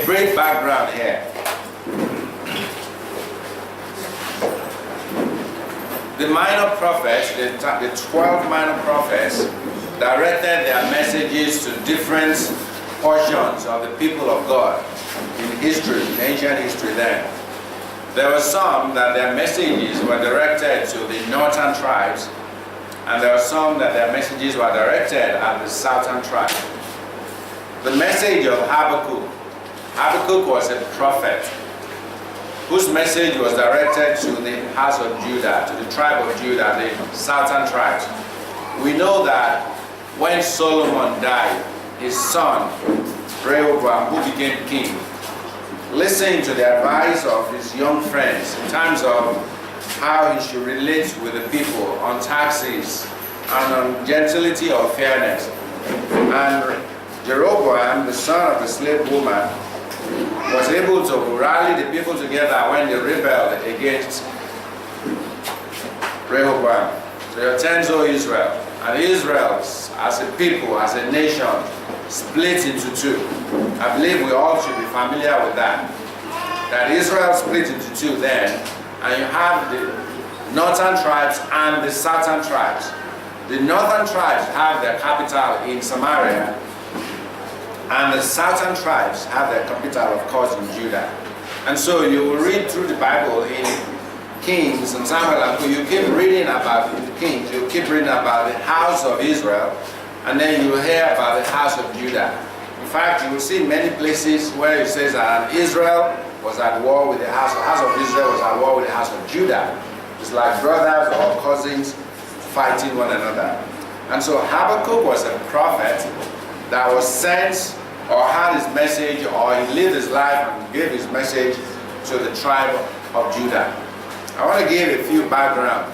brief background here. The minor prophets, the 12 minor prophets, directed their messages to different portions of the people of God in history, in ancient history then. There were some that their messages were directed to the northern tribes, and there were some that their messages were directed at the southern tribes. The message of Habakkuk. Habakkuk was a prophet whose message was directed to the house of Judah, to the tribe of Judah, the southern tribes. We know that when Solomon died, his son, Rehoboam, who became king, listened to the advice of his young friends in terms of how he should relate with the people on taxes and on gentility or fairness. And Jeroboam, the son of the slave woman, was able to rally the people together when they rebelled against Rehoboam. So your turns, O Israel. And Israel, as a people, as a nation, split into two. I believe we all should be familiar with that. That Israel split into two then, and you have the northern tribes and the southern tribes. The northern tribes have their capital in Samaria, and the southern tribes have their capital, of course, in Judah. And so you will read through the Bible in Kings and Samuel, and you keep reading about the kings, you keep reading about the house of Israel, and then you hear about the house of Judah. In fact, you will see many places where it says that Israel was at war with the house of Israel was at war with the house of Judah. It's like brothers or cousins fighting one another. And so Habakkuk was a prophet that was sent or had his message, or he lived his life and gave his message to the tribe of Judah. I want to give a few background.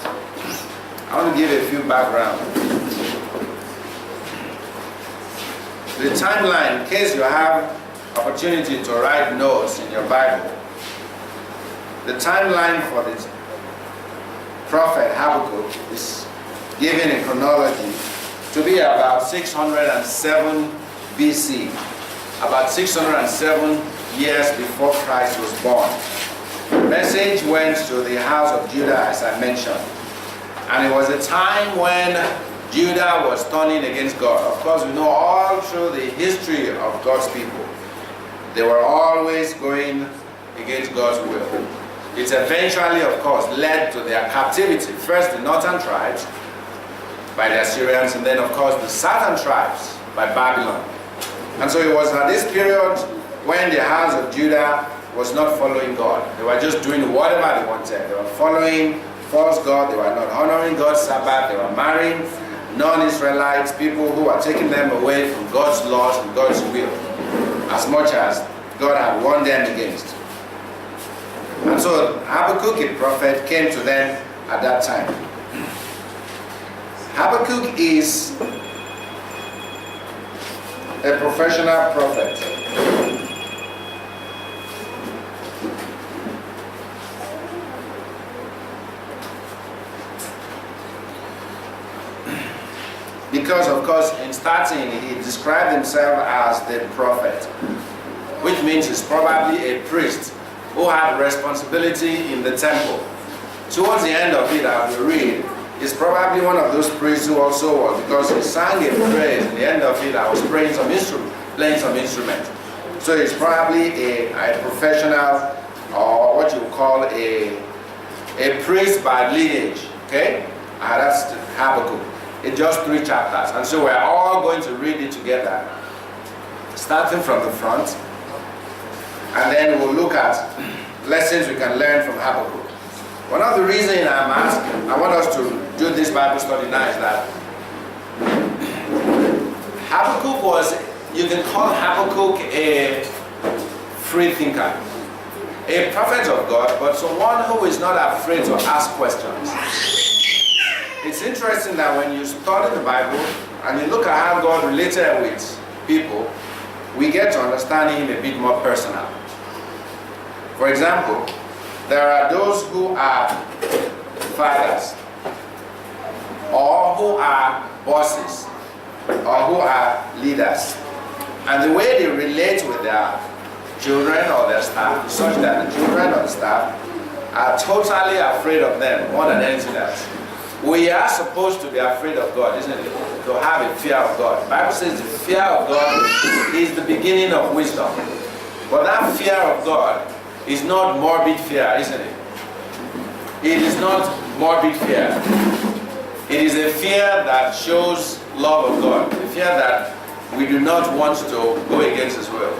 The timeline, in case you have opportunity to write notes in your Bible, the timeline for the prophet Habakkuk is given in chronology to be about 607 BC, about 607 years before Christ was born. The message went to the house of Judah, as I mentioned, and it was a time when Judah was turning against God. Of course, we know all through the history of God's people, they were always going against God's will. It eventually, of course, led to their captivity. First, the northern tribes by the Assyrians, and then, of course, the southern tribes by Babylon. And so it was at this period when the house of Judah was not following God. They were just doing whatever they wanted. They were following false God. They were not honoring God's Sabbath. They were marrying non-Israelites, people who were taking them away from God's laws and God's will, as much as God had warned them against. And so Habakkuk, a prophet, came to them at that time. Habakkuk is a professional prophet. Because, of course, in starting, he described himself as the prophet, which means he's probably a priest who had responsibility in the temple. Towards the end of it, as we read, he's probably one of those priests who also was, because he sang a praise in the end of it. I was playing some instrument. So he's probably a professional, or what you would call a priest by lineage. Okay? That's Habakkuk. It's just 3 chapters. And so we're all going to read it together, starting from the front. And then we'll look at lessons we can learn from Habakkuk. One of the reasons I want us to do this Bible study now is that Habakkuk was, you can call Habakkuk a free thinker, a prophet of God, but someone who is not afraid to ask questions. It's interesting that when you study the Bible and you look at how God related with people, we get to understand him a bit more personal. For example, there are those who are fathers, or who are bosses, or who are leaders. And the way they relate with their children or their staff, such that the children or the staff are totally afraid of them more than anything else. We are supposed to be afraid of God, isn't it? To have a fear of God. The Bible says the fear of God is the beginning of wisdom. But that fear of God is not morbid fear, isn't it? It is not morbid fear. It is a fear that shows love of God, a fear that we do not want to go against His will.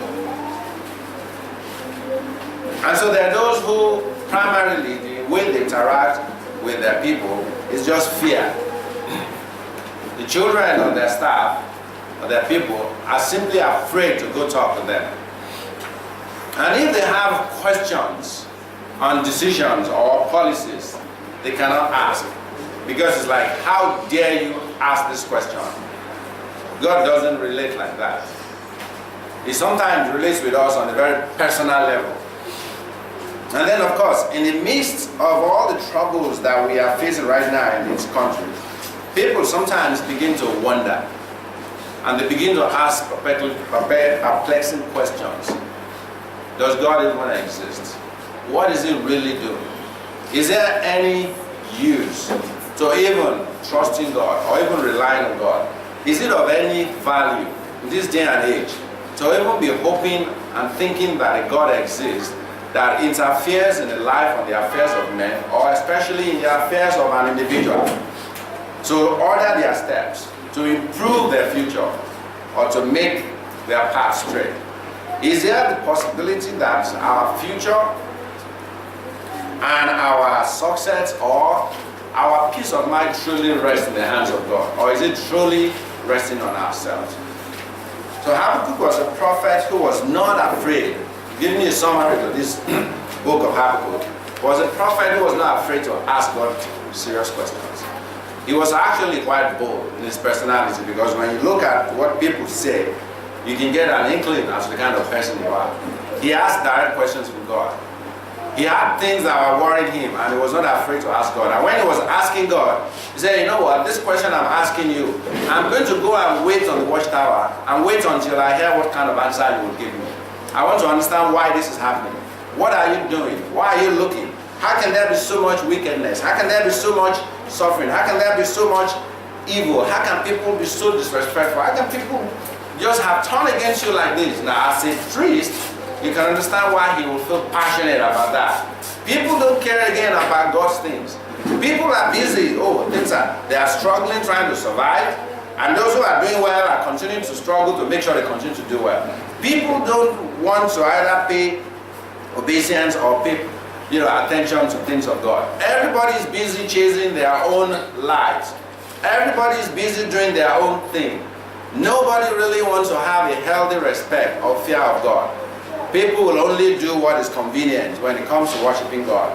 And so there are those who primarily, the way they interact with their people is just fear. The children of their staff, or their people, are simply afraid to go talk to them. And if they have questions on decisions or policies, they cannot ask. Because it's like, how dare you ask this question? God doesn't relate like that. He sometimes relates with us on a very personal level. And then, of course, in the midst of all the troubles that we are facing right now in this country, people sometimes begin to wonder. And they begin to ask perplexing questions. Does God even exist? What is He really doing? Is there any use to even trusting God or even relying on God? Is it of any value in this day and age to even be hoping and thinking that a God exists that interferes in the life and the affairs of men, or especially in the affairs of an individual, to order their steps, to improve their future, or to make their path straight? Is there the possibility that our future and our success or our peace of mind truly rests in the hands of God? Or is it truly resting on ourselves? So Habakkuk was a prophet who was not afraid. Giving me a summary to this book of Habakkuk, was a prophet who was not afraid to ask God serious questions. He was actually quite bold in his personality, because when you look at what people say, you can get an inkling as to the kind of person you are. He asked direct questions from God. He had things that were worrying him, and he was not afraid to ask God. And when he was asking God, he said, you know what, this question I'm asking you, I'm going to go and wait on the watchtower and wait until I hear what kind of answer you will give me. I want to understand why this is happening. What are you doing? Why are you looking? How can there be so much wickedness? How can there be so much suffering? How can there be so much evil? How can people be so disrespectful? How can people just have turned against you like this? Now, as a priest, you can understand why he will feel passionate about that. People don't care again about God's things. People are busy. They are struggling, trying to survive. And those who are doing well are continuing to struggle to make sure they continue to do well. People don't want to either pay obeisance or pay attention to things of God. Everybody is busy chasing their own lives. Everybody is busy doing their own thing. Nobody really wants to have a healthy respect or fear of God. People will only do what is convenient when it comes to worshiping God.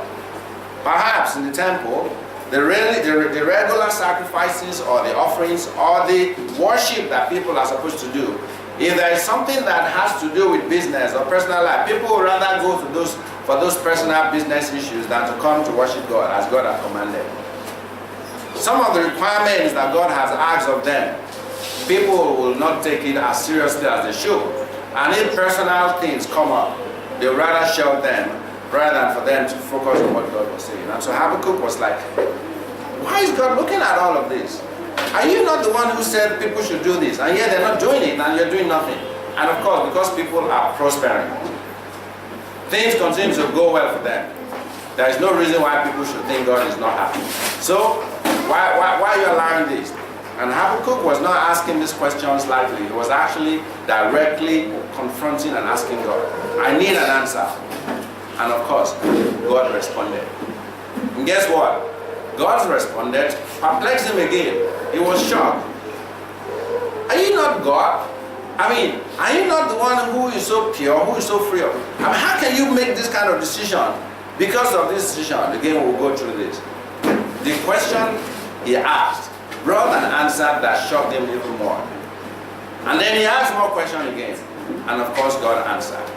Perhaps in the temple, the regular sacrifices or the offerings or the worship that people are supposed to do, if there is something that has to do with business or personal life, people would rather go to for those personal business issues than to come to worship God as God has commanded. Some of the requirements that God has asked of them, people will not take it as seriously as they should. And if personal things come up, they would rather shout them rather than for them to focus on what God was saying. And so Habakkuk was like, why is God looking at all of this? Are you not the one who said people should do this? And yet they're not doing it, and you're doing nothing. And of course, because people are prospering, things continue to go well for them. There is no reason why people should think God is not happy. So, why are you allowing this? And Habakkuk was not asking these questions lightly. He was actually directly confronting and asking God, I need an answer. And of course, God responded. And guess what? God responded, perplexed him again. He was shocked. Are you not God? Are you not the one who is so pure, who is so free of? How can you make this kind of decision? Because of this decision, again, we'll go through this. The question he asked brought an answer that shocked him even more. And then he asked more questions again. And of course, God answered.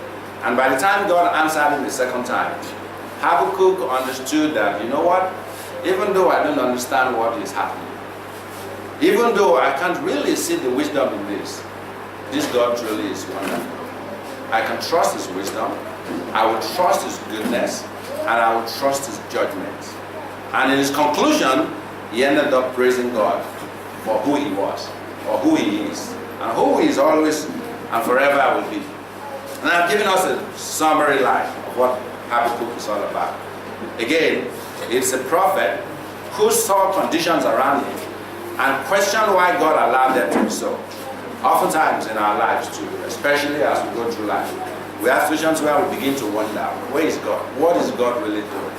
And by the time God answered him the second time, Habakkuk understood that, you know what? Even though I don't understand what is happening, even though I can't really see the wisdom in this God truly is wonderful. I can trust his wisdom, I will trust his goodness, and I will trust his judgment. And in his conclusion, he ended up praising God for who he was, or who he is, and who he is always and forever will be. And I've given us a summary line of what Habakkuk is all about. Again, it's a prophet who saw conditions around him and questioned why God allowed them to be so. Oftentimes in our lives too, especially as we go through life, we have situations where we begin to wonder, where is God? What is God really doing?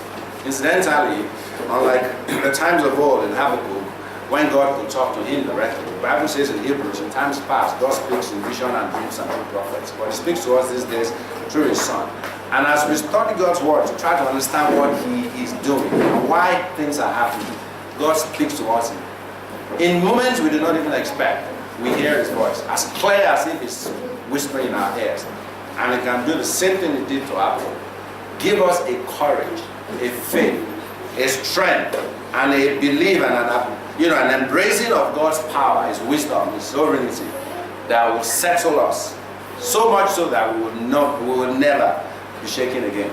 Incidentally, unlike the times of old in Habakkuk, when God could talk to him directly, the Bible says in Hebrews, in times past, God speaks in vision and dreams and through prophets. But he speaks to us these days through his Son. And as we study God's word to try to understand what he is doing and why things are happening, God speaks to us in moments we do not even expect. We hear his voice, as clear as if he's whispering in our ears. And he can do the same thing he did to Abel. Give us a courage, a faith, a strength, and a belief and an embracing of God's power, his wisdom, his sovereignty, that will settle us. So much so that we will never be shaken again.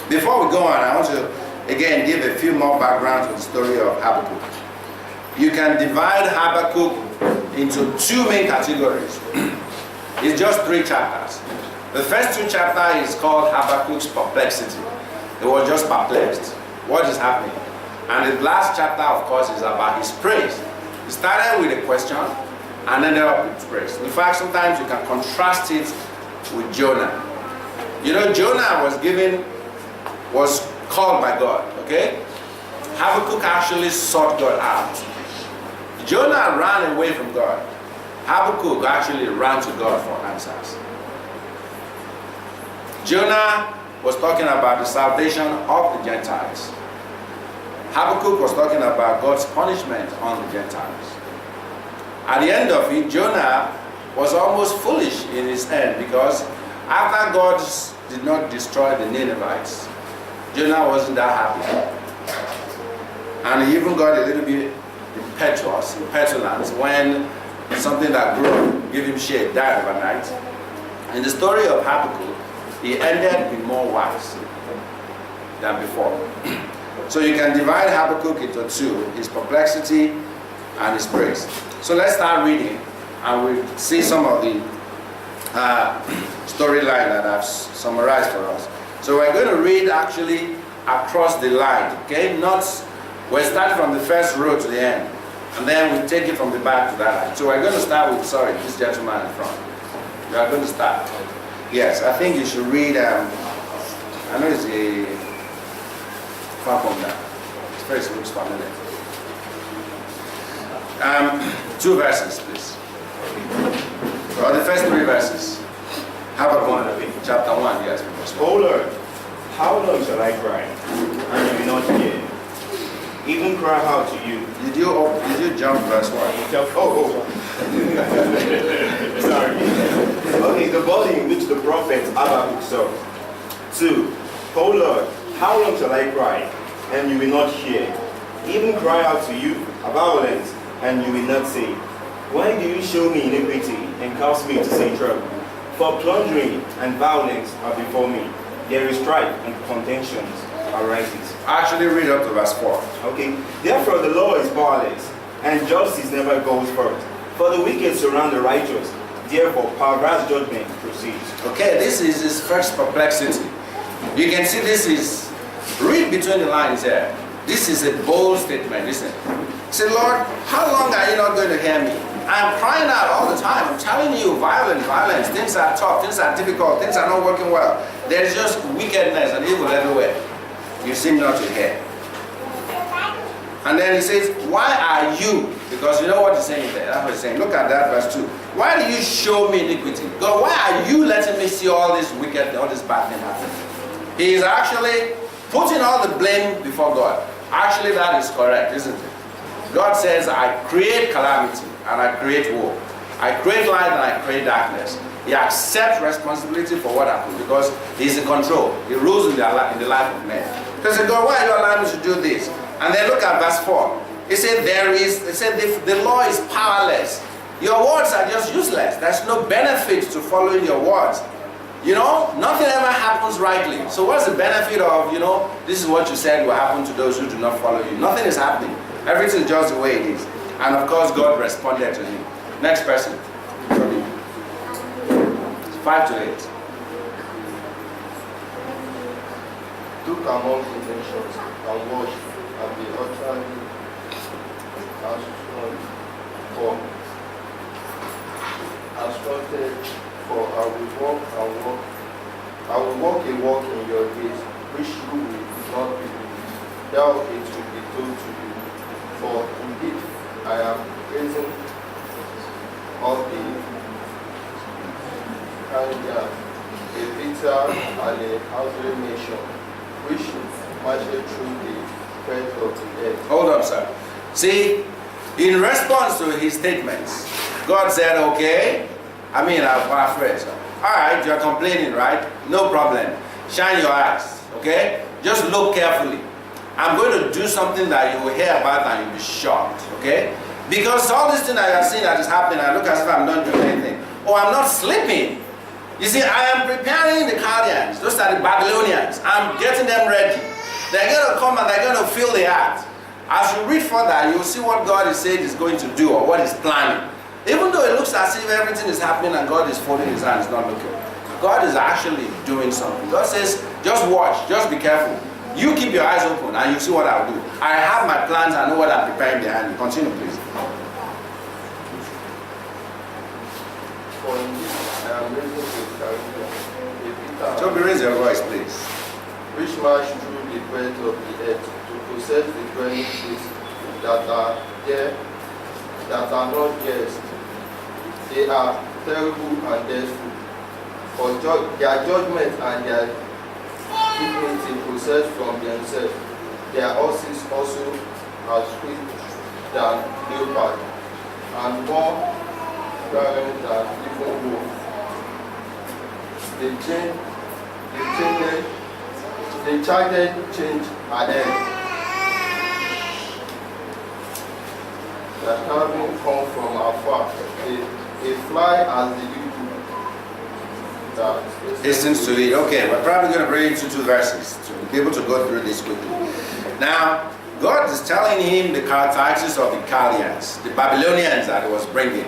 Before we go on, I want to again give a few more background to the story of Habakkuk. You can divide Habakkuk into two main categories. It's just 3 chapters. The first 2 chapters is called Habakkuk's perplexity. He was just perplexed. What is happening? And the last chapter, of course, is about his praise. He started with a question and ended up with praise. In fact, sometimes you can contrast it with Jonah. You know, Jonah was called by God, okay? Habakkuk actually sought God out. Jonah ran away from God. Habakkuk actually ran to God for answers. Jonah was talking about the salvation of the Gentiles. Habakkuk was talking about God's punishment on the Gentiles. At the end of it, Jonah was almost foolish in his end, because after God did not destroy the Ninevites, Jonah wasn't that happy. And he even got a little bit impetuous, petulant, when something that grew, give him shade, died overnight. In the story of Habakkuk, he ended being more wise than before. So you can divide Habakkuk into 2, his perplexity and his praise. So let's start reading, and we'll see some of the storyline that I've summarized for us. So we're going to read actually across the line, okay? We're starting from the first row to the end, and then we take it from the back to that line. So we're going to start with, this gentleman in front. We are going to start. Yes, I think you should read, I know it's a far from that. His face looks familiar. 2 verses, please. Or the first 3 verses. Habakkuk, chapter 1, yes. Oh Lord, how long shall I cry, and you will not hear? Even cry out to you. Did you jump verse 1? Sorry. Okay, the body in which the prophet Habakkuk saw. 2. Oh Lord, how long shall I cry, and you will not hear? Even cry out to you about violence, and you will not say, why do you show me iniquity and cause me to say trouble? For plundering and violence are before me. There is strife and contentions arises. Actually read up to verse 4. Okay. Therefore the law is powerless, and justice never goes forth. For the wicked surround the righteous. Therefore perverse judgment proceeds. Okay, this is his first perplexity. You can see this is, read between the lines here. This is a bold statement, isn't it? Say, Lord, how long are you not going to hear me? I'm crying out all the time. I'm telling you, violence. Things are tough. Things are difficult. Things are not working well. There's just wickedness and evil everywhere. You seem not to hear. And then he says, why are you? Because you know what he's saying there. That's what he's saying. Look at that verse 2. Why do you show me iniquity? God, why are you letting me see all this wicked, all this bad thing happen? He is actually putting all the blame before God. Actually, that is correct, isn't it? God says, I create calamity and I create war. I create light and I create darkness. He accepts responsibility for what happened because he's in control. He rules in the life of men. So he said, God, why are you allowing me to do this? And then look at verse 4. He said, the law is powerless. Your words are just useless. There's no benefit to following your words. nothing ever happens rightly. So what's the benefit of, this is what you said will happen to those who do not follow you? Nothing is happening. Everything is just the way it is. And of course, God responded to him. Next person. 5 to 8. Look among the nations and watch and be utterly astounded, for I will walk a walk in your days, which you will not believe. Thou it will be told to you. For indeed I am raising up the Chaldeans, a bitter and a hungry nation, which marched through the breadth of the earth. Hold up, sir. See, in response to his statements, God said, okay, I'll paraphrase. Alright, you're complaining, right? No problem. Shine your eyes, okay? Just look carefully. I'm going to do something that you will hear about and you'll be shocked, okay? Because all this thing that you're seeing that is happening, I look as if I'm not doing anything. Oh, I'm not sleeping. You see, I am preparing the Chaldeans. Those are the Babylonians. I'm getting them ready. They're going to come and they're going to fill the earth. As you read further, you will see what God is saying is going to do or what he's planning. Even though it looks as if everything is happening and God is folding his hands, not looking. God is actually doing something. God says, just watch, just be careful. You keep your eyes open and you see what I'll do. I have my plans, I know what I'm preparing behind me. Continue, please. For indeed I am raising a Chaldean, a bitter Toby, raise your voice, please. which march through the breadth of the earth, to possess the dwelling places that are there, that are not theirs. They are terrible and dreadful. For their judgment and their dignity possessed from themselves. Their horses also are swift than leopard, and more violent than even wolf. They charted change ahead. That having come from afar, they fly as the eagle. Listens to it. Okay, we're probably going to bring it to 2 verses to be able to go through this quickly. Now, God is telling him the characteristics of the Chaldeans, the Babylonians that he was bringing.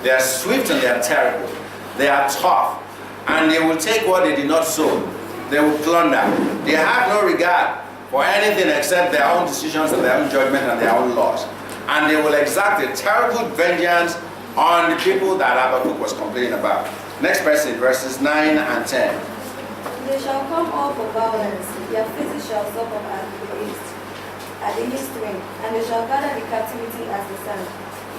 They are swift and they are terrible. They are tough. And they will take what they did not sow. They will plunder. They have no regard for anything except their own decisions and their own judgment and their own laws. And they will exact a terrible vengeance on the people that Habakkuk was complaining about. Next person, verses 9 and 10. They shall come up for violence, their faces shall stop up at the east wing, and they shall gather the captivity as the sand.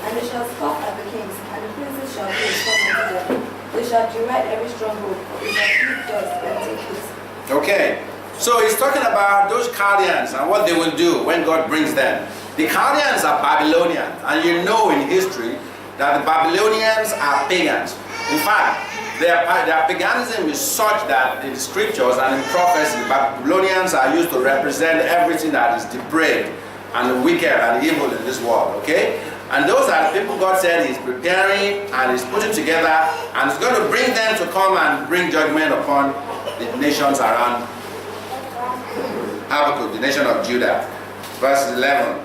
And they shall scoff at the kings, and the princes shall be a scorn unto them. They shall deride every stronghold, for they shall keep dust and take it. Okay, so he's talking about those Chaldeans and what they will do when God brings them. The Chaldeans are Babylonians, and you know in history that the Babylonians are pagans. In fact, their paganism is such that in the scriptures and in prophecy, the Babylonians are used to represent everything that is depraved and wicked and evil in this world, okay? And those are the people God said he's preparing and he's putting together, and he's going to bring them to come and bring judgment upon the nations around Habakkuk, the nation of Judah. Verse 11.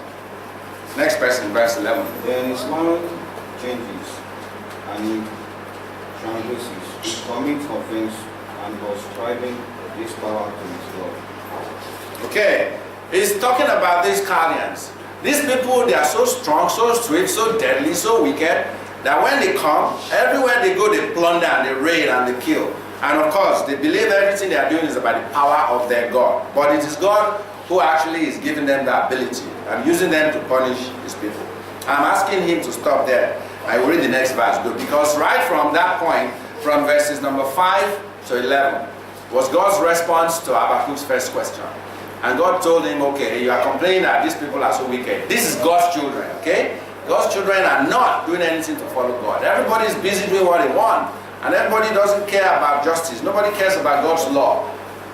Next person, verse 11. Then his mind changes and he transgresses. He commits offense and was striving this power to his God. Okay, he's talking about these Chaldeans. These people, they are so strong, so swift, so deadly, so wicked, that when they come, everywhere they go, they plunder and they raid and they kill. And of course, they believe everything they are doing is about the power of their God. But it is God who actually is giving them the ability and using them to punish his people. I'm asking him to stop there. I will read the next verse, because right from that point, from verses number 5 to 11, was God's response to Habakkuk's first question. And God told him, okay, you are complaining that these people are so wicked. This is God's children, okay? God's children are not doing anything to follow God. Everybody is busy doing what they want. And everybody doesn't care about justice. Nobody cares about God's law.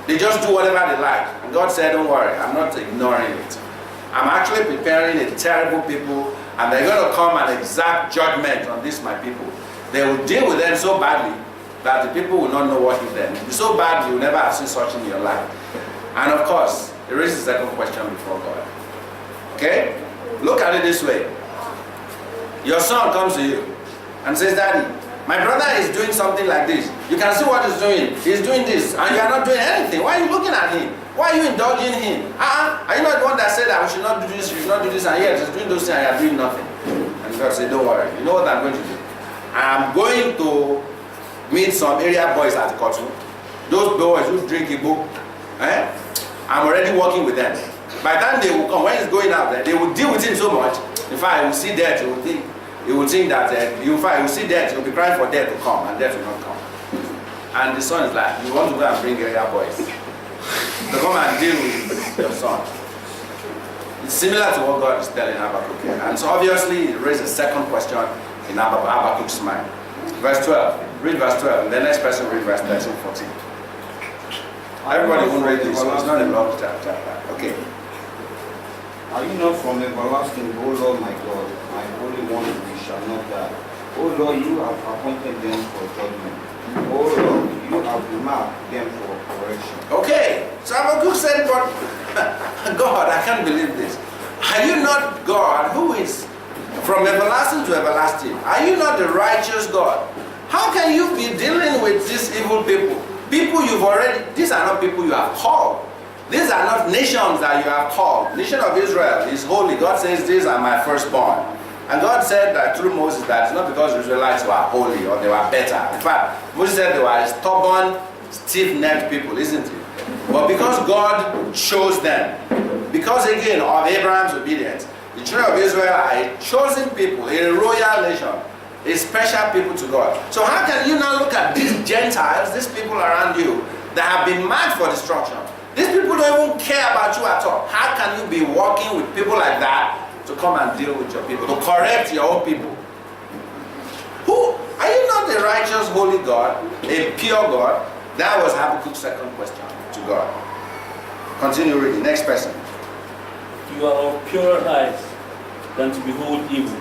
They just do whatever they like. And God said, don't worry, I'm not ignoring it. I'm actually preparing a terrible people, and they're going to come and exact judgment on this, my people. They will deal with them so badly that the people will not know what hit them. It will be so bad you will never have seen such in your life. And of course, it raises a second question before God. Okay? Look at it this way. Your son comes to you and says, Daddy, my brother is doing something like this. You can see what he's doing. He's doing this and you are not doing anything. Why are you looking at him? Why are you indulging him? Are you not the one that said that we should not do this, you should not do this, and yet he's doing those things and you are doing nothing? And God said, don't worry. You know what I'm going to do? I'm going to meet some area boys at Kotu. Those boys who drink Igbo. I'm already working with them. By the time they will come, when he's going out there, they will deal with him so much. In fact, he will see death, he will think that, he will see death, he will be crying for death to come, and death will not come. And the son is like, you want to go and bring area boys to come and deal with your son. It's similar to what God is telling Habakkuk here. And so obviously, it raises a second question in Habakkuk's mind. Verse 12. Read verse 12. And the next person read verse 13, 14. Everybody won't read this, so it's not a long chapter. Okay. Are you not from everlasting, O Lord my God, my Holy One, we shall not die? O Lord, you have appointed them for judgment. O Lord, you have marked them for correction. Okay. So Habakkuk said, but God, I can't believe this. Are you not God who is from everlasting to everlasting? Are you not the righteous God? How can you be dealing with these evil people? People you've already, these are not people you have called. These are not nations that you have called. The nation of Israel is holy. God says, these are my firstborn. And God said that through Moses that it's not because the Israelites were holy or they were better. In fact, Moses said they were stubborn, stiff-necked people, isn't it? But because God chose them, because again of Abraham's obedience, the children of Israel are a chosen people, a royal nation, a special people to God. So how can you now look at these Gentiles, these people around you that have been marked for destruction? These people don't even care about you at all. How can you be working with people like that to come and deal with your people, to correct your own people? Who? Are you not a righteous, holy God, a pure God? That was Habakkuk's second question to God. Continue reading. Next person. You are of purer eyes than to behold evil,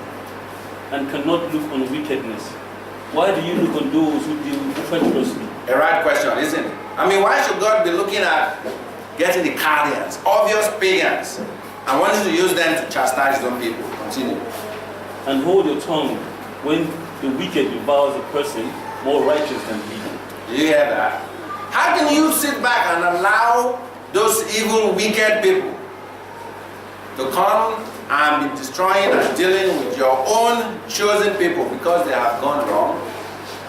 and cannot look on wickedness. Why do you look on those who deal treacherously? A right question, isn't it? I mean, why should God be looking at getting the Chaldeans, obvious pagans, and wanting to use them to chastise some people? Continue. And hold your tongue when the wicked devours a person more righteous than he. Do you hear that? How can you sit back and allow those evil, wicked people to come and be destroying and dealing with your own chosen people because they have gone wrong?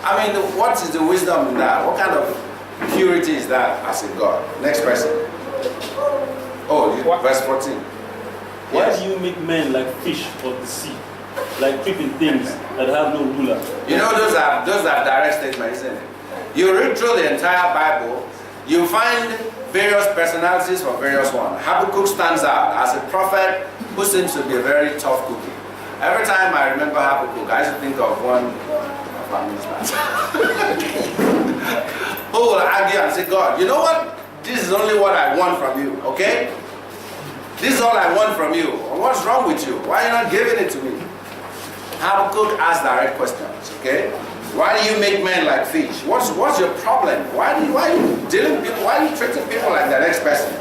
I mean, what is the wisdom in that? What kind of purity is that as a God? Next person. Oh, verse 14. Why Yes. do you make men like fish of the sea, like creeping things that have no ruler? You know, those are direct statements, isn't it? You read through the entire Bible, you find various personalities for various ones. Habakkuk stands out as a prophet who seems to be a very tough cookie. Every time I remember Habakkuk, I used to think of one of our ministers who will argue and say, God, you know what? This is only what I want from you, okay? This is all I want from you. What's wrong with you? Why are you not giving it to me? Habakkuk asks direct questions, okay? Why do you make men like fish? What's your problem? Why are you dealing with people? Why are you treating people like the next person?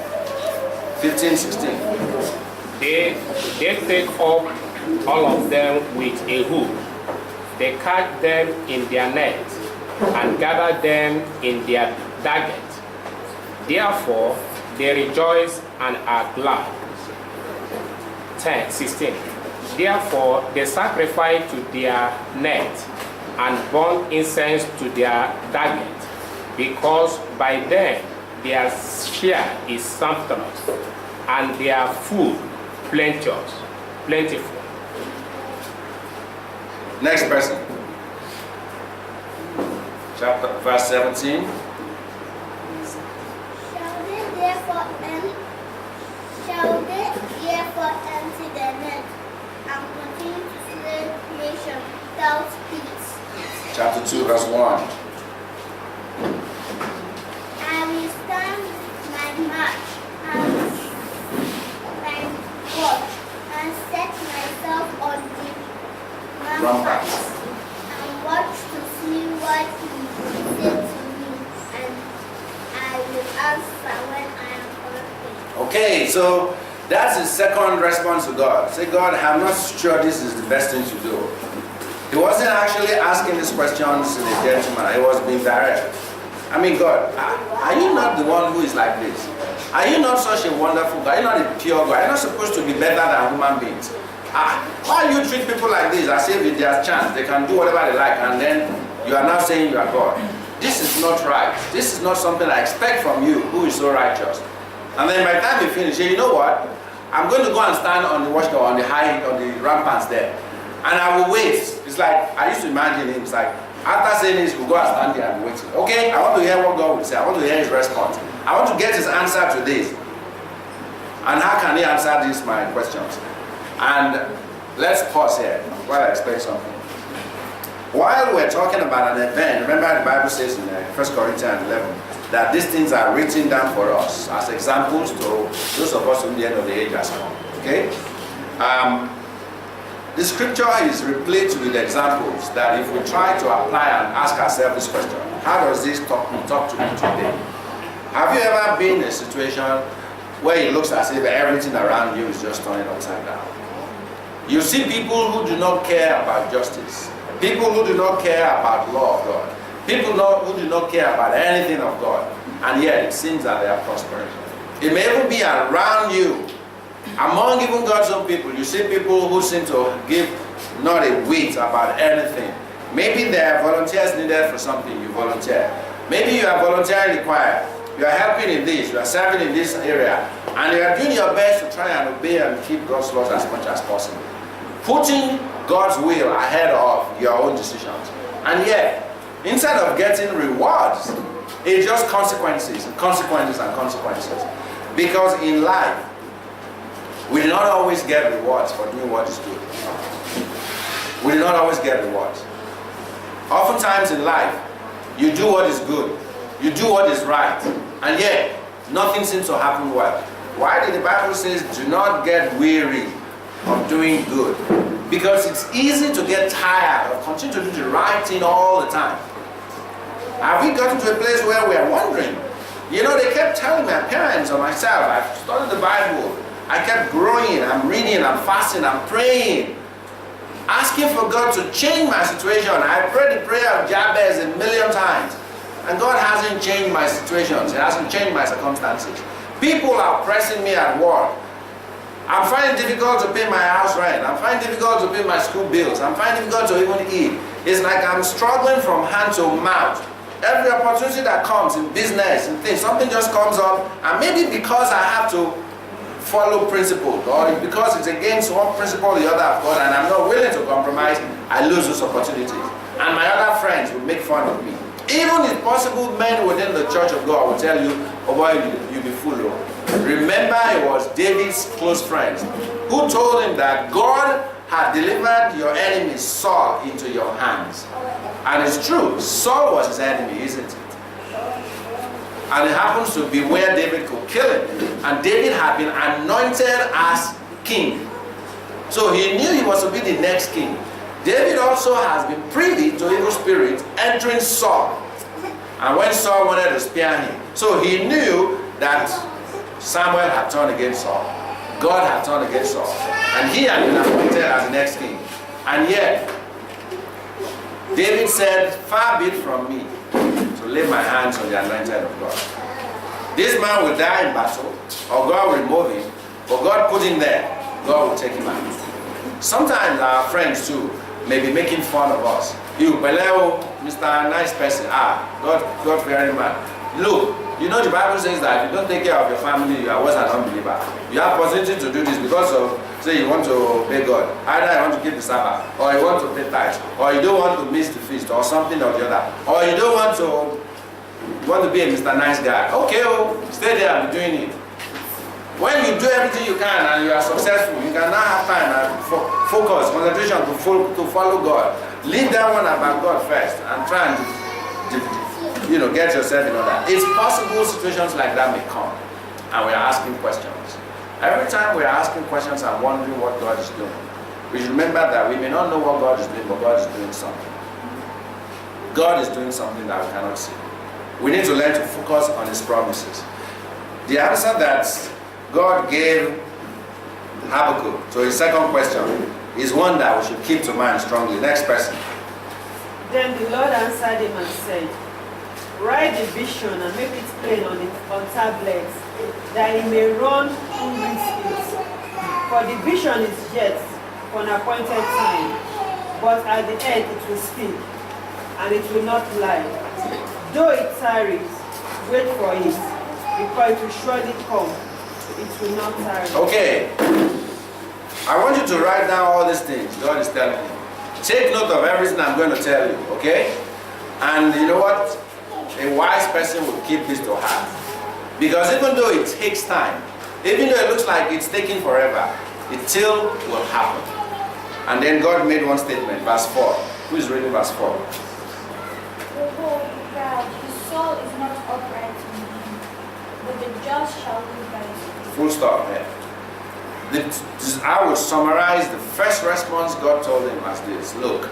15, 16. They take up all of them with a hook. They catch them in their net and gather them in their target. Therefore, they rejoice and are glad. 16. Therefore, they sacrifice to their net and burn incense to their target, because by them their share is sumptuous and their food plentiful. Next person. Verse 17. Shall they therefore empty their net and continue to slay nations without peace? Chapter 2, verse 1. I will stand my march and my watch and set myself on the ramparts and watch to see what he will say will answer when I am corrected. Okay, so that's his second response to God. Say, God, I'm not sure this is the best thing to do. He wasn't actually asking these questions in a gentleman. He was being direct. I mean, God, are you not the one who is like this? Are you not such a wonderful God? Are you not a pure God? Are you not supposed to be better than human beings? Why you treat people like this as if it's their chance? They can do whatever they like, and then you are now saying you are God. This is not right. This is not something I expect from you, who is so righteous. And then by the time you finish, you know what? I'm going to go and stand on the watchtower, on the ramparts there. And I will wait. It's like, I used to imagine him, it's like, after saying this, we'll go and stand there and wait. Okay, I want to hear what God will say. I want to hear his response. I want to get his answer to this. And how can he answer these my questions? And let's pause here while I explain something. While we're talking about an event, remember the Bible says in 1 Corinthians 11, that these things are written down for us as examples to those of us whom the end of the age has come. Okay? The scripture is replete with examples that if we try to apply and ask ourselves this question, how does this talk to me today? Have you ever been in a situation where it looks as if everything around you is just turning upside down? You see people who do not care about justice, people who do not care about law of God, people who do not care about anything of God, and yet it seems that they are prospering. It may even be around you. Among even God's own people, you see people who seem to give not a whit about anything. Maybe there are volunteers needed for something, you volunteer. Maybe you are volunteering required. You are helping in this, you are serving in this area, and you are doing your best to try and obey and keep God's laws as much as possible. Putting God's will ahead of your own decisions. And yet, instead of getting rewards, it's just consequences and consequences and consequences. Because in life, we do not always get rewards for doing what is good. We do not always get rewards. Oftentimes in life, you do what is good, you do what is right, and yet nothing seems to happen well. Why did the Bible says, do not get weary of doing good? Because it's easy to get tired of continuing to do the right thing all the time. Have we gotten to a place where we are wondering? You know, they kept telling my parents or myself, I've studied the Bible, I kept growing, I'm reading, I'm fasting, I'm praying, asking for God to change my situation. I prayed the prayer of Jabez a million times, and God hasn't changed my situations, He hasn't changed my circumstances. People are pressing me at work. I'm finding it difficult to pay my house rent. I'm finding it difficult to pay my school bills. I'm finding it difficult to even eat. It's like I'm struggling from hand to mouth. Every opportunity that comes in business and things, something just comes up, and maybe because I have to follow principle, or because it's against one principle or the other of God, and I'm not willing to compromise, I lose those opportunities. And my other friends will make fun of me. Even if possible, men within the church of God will tell you, oh boy, you'll be fool. Remember, it was David's close friends who told him that God had delivered your enemy Saul into your hands. And it's true, Saul was his enemy, isn't it? And it happens to be where David could kill him. And David had been anointed as king. So he knew he was to be the next king. David also has been privy to evil spirits entering Saul. And when Saul wanted to spare him, so he knew that Samuel had turned against Saul. God had turned against Saul. And he had been appointed as the next king. And yet, David said, far be it from me to lay my hands on the anointed of God. This man will die in battle, or God will remove him, but God put him there. God will take him out. Sometimes our friends too may be making fun of us. You, Beleo, Mr. Nice person, God fearing man. Look, you know the Bible says that if you don't take care of your family, you are worse than an unbeliever. You have possibility to do this because of, say, you want to obey God. Either you want to keep the Sabbath, or you want to pay tithes, or you don't want to miss the feast, or something or the other, or you don't want to be a Mr. Nice guy. Okay, stay there and be doing it. When you do everything you can and you are successful, you can now have time and focus, concentration to follow God. Leave that one about God first and try and get yourself in order. It's possible situations like that may come, and we are asking questions. Every time we are asking questions and wondering what God is doing, we should remember that we may not know what God is doing, but God is doing something. God is doing something that we cannot see. We need to learn to focus on his promises. The answer that God gave Habakkuk to his second question is one that we should keep to mind strongly. Next person. Then the Lord answered him and said, write the vision and make it plain on tablets, that he may run who reads it. For the vision is yet for an appointed time, but at the end it will speak, and it will not lie. Though it tarries, wait for it, because it will surely come. It will not tarry. Okay. I want you to write down all these things God is telling you. Take note of everything I'm going to tell you, okay? And you know what? A wise person will keep this to heart. Because even though it takes time, even though it looks like it's taking forever, it still will happen. And then God made one statement, verse 4. Who is reading verse 4? Behold, the proud, his soul is not upright in him, but the just shall live by it. Full stop here. I will summarize the first response God told him as this. Look,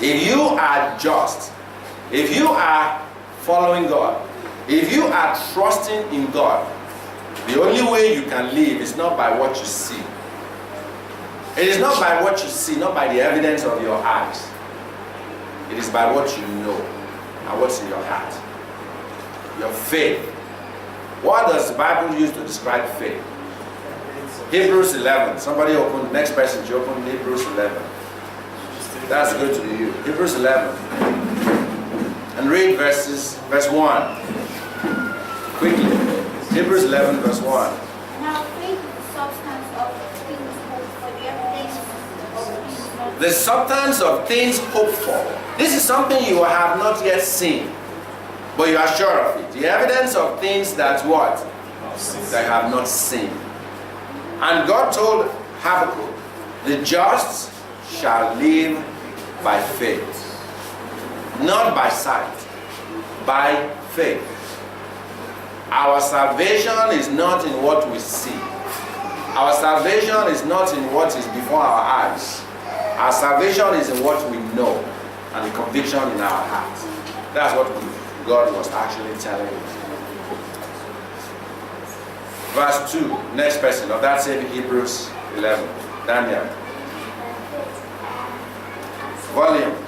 if you are just, if you are following God, if you are trusting in God, the only way you can live is not by what you see. It is not by what you see, not by the evidence of your eyes. It is by what you know and what's in your heart. Your faith. What does the Bible use to describe faith? Hebrews 11. Somebody open, the next person should open Hebrews 11. That's good to you. Hebrews 11. And read verse 1. Quickly. Hebrews 11 verse 1. Now faith is the substance of things hoped for, the evidence of things not The substance of things hoped for. This is something you have not yet seen, but you are sure of it. The evidence of things that what? That have not seen. And God told Habakkuk, the just shall live by faith. Not by sight, by faith. Our salvation is not in what we see. Our salvation is not in what is before our eyes. Our salvation is in what we know and the conviction in our heart. That's what God was actually telling us. Verse 2, next person of that same Hebrews 11. Daniel. Volume.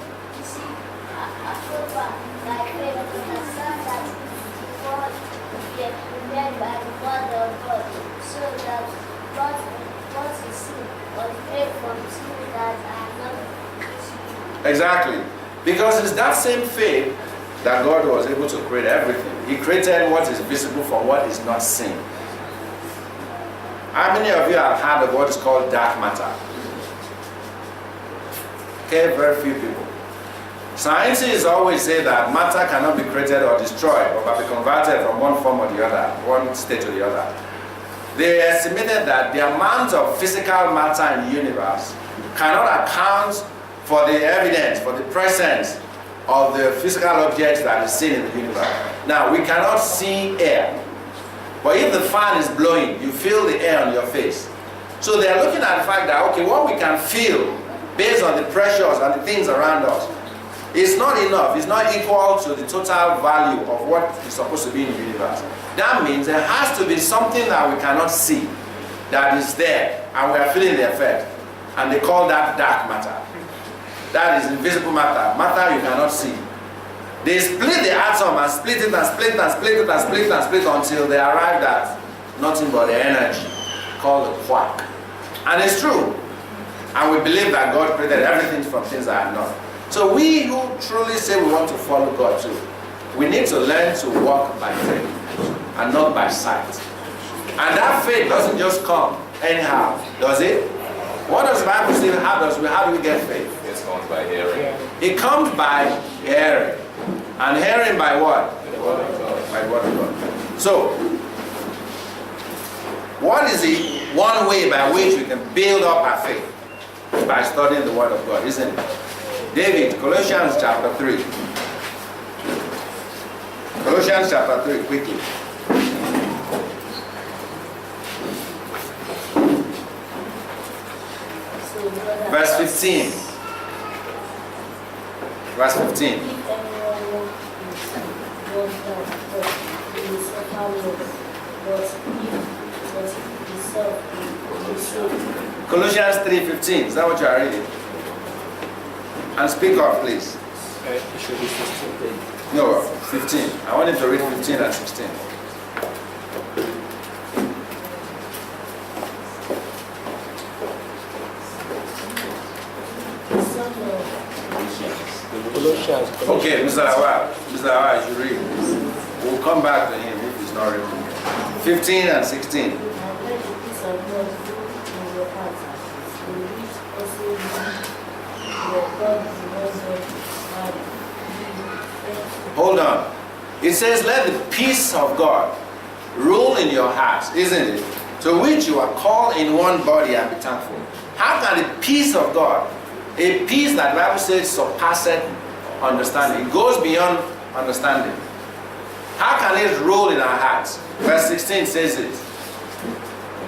Exactly. Because it's that same faith that God was able to create everything. He created what is visible from what is not seen. How many of you have heard of what is called dark matter? Okay, very few people. Scientists always say that matter cannot be created or destroyed, or can be converted from one form or the other, one state to the other. They estimated that the amount of physical matter in the universe cannot account for the evidence, for the presence of the physical objects that is seen in the universe. Now, we cannot see air, but if the fan is blowing, you feel the air on your face. So they are looking at the fact that, okay, what we can feel based on the pressures and the things around us is not enough. It's not equal to the total value of what is supposed to be in the universe. That means there has to be something that we cannot see that is there, and we are feeling the effect. And they call that dark matter. That is invisible matter, matter you cannot see. They split the atom and split it and split it and split it and split it and split it until they arrived at nothing but the energy called the quark. And it's true. And we believe that God created everything from things that are not. So we who truly say we want to follow God too, we need to learn to walk by faith and not by sight. And that faith doesn't just come anyhow, does it? What does the Bible say? How do we get faith? It comes by hearing. It comes by hearing. And hearing by what? The word of God. By the word of God. So, what is the one way by which we can build up our faith? By studying the word of God, isn't it? David, Colossians chapter 3. Colossians chapter 3, quickly. Verse 15. Verse 15. not that, but he will suffer loss. But he himself will save. Colossians 3:15. Is that what you are reading? And speak up, please. It should be 16. No, 15. I wanted to read 15 and 16. Colossians. Okay, Mr. Awad, you read. We'll come back to him if he's not reading. 15 and 16. Now let the peace of God rule in your hearts, in which also you, your God is the Lord God. Hold on. It says, let the peace of God rule in your hearts, isn't it? To which you are called in one body and be thankful. How can the peace of God, a peace that the Bible says surpasseth understanding, it goes beyond understanding, how can it rule in our hearts? Verse 16 says it.